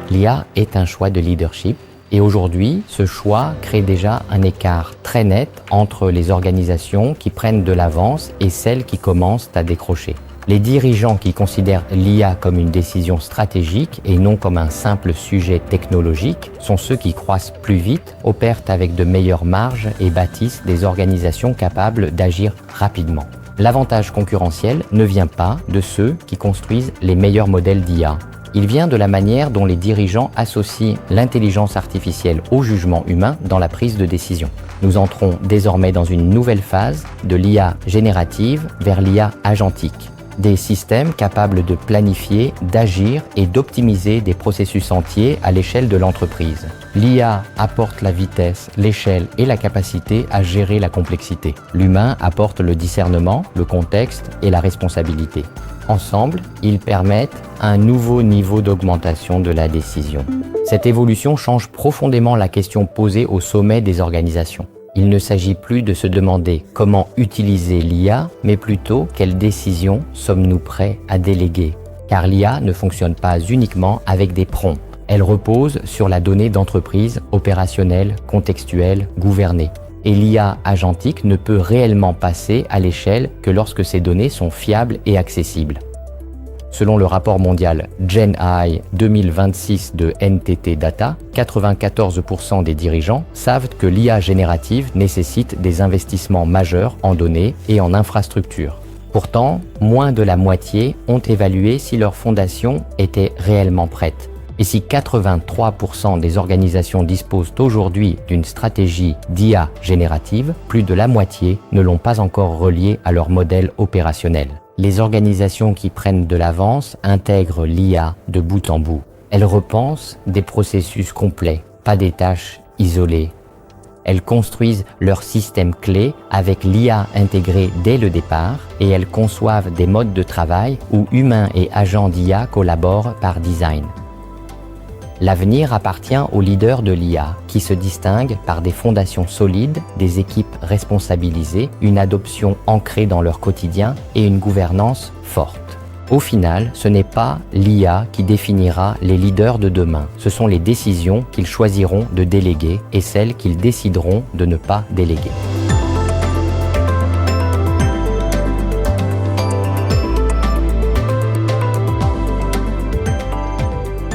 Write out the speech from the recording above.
L'IA est un choix de leadership et aujourd'hui, ce choix crée déjà un écart très net entre les organisations qui prennent de l'avance et celles qui commencent à décrocher. Les dirigeants qui considèrent l'IA comme une décision stratégique et non comme un simple sujet technologique sont ceux qui croissent plus vite, opèrent avec de meilleures marges et bâtissent des organisations capables d'agir rapidement. L'avantage concurrentiel ne vient pas de ceux qui construisent les meilleurs modèles d'IA. Il vient de la manière dont les dirigeants associent l'intelligence artificielle au jugement humain dans la prise de décision. Nous entrons désormais dans une nouvelle phase de l'IA générative vers l'IA agentique. Des systèmes capables de planifier, d'agir et d'optimiser des processus entiers à l'échelle de l'entreprise. L'IA apporte la vitesse, l'échelle et la capacité à gérer la complexité. L'humain apporte le discernement, le contexte et la responsabilité. Ensemble, ils permettent un nouveau niveau d'augmentation de la décision. Cette évolution change profondément la question posée au sommet des organisations. Il ne s'agit plus de se demander comment utiliser l'IA, mais plutôt quelles décisions sommes-nous prêts à déléguer. Car l'IA ne fonctionne pas uniquement avec des prompts. Elle repose sur la donnée d'entreprise opérationnelle, contextuelle, gouvernée. Et l'IA agentique ne peut réellement passer à l'échelle que lorsque ces données sont fiables et accessibles. Selon le rapport mondial GenAI 2026 de NTT Data, 94% des dirigeants savent que l'IA générative nécessite des investissements majeurs en données et en infrastructures. Pourtant, moins de la moitié ont évalué si leur fondation était réellement prête. Et si 83% des organisations disposent aujourd'hui d'une stratégie d'IA générative, plus de la moitié ne l'ont pas encore reliée à leur modèle opérationnel. Les organisations qui prennent de l'avance intègrent l'IA de bout en bout. Elles repensent des processus complets, pas des tâches isolées. Elles construisent leur système clé avec l'IA intégrée dès le départ et elles conçoivent des modes de travail où humains et agents d'IA collaborent par design. L'avenir appartient aux leaders de l'IA, qui se distinguent par des fondations solides, des équipes responsabilisées, une adoption ancrée dans leur quotidien et une gouvernance forte. Au final, ce n'est pas l'IA qui définira les leaders de demain. Ce sont les décisions qu'ils choisiront de déléguer et celles qu'ils décideront de ne pas déléguer.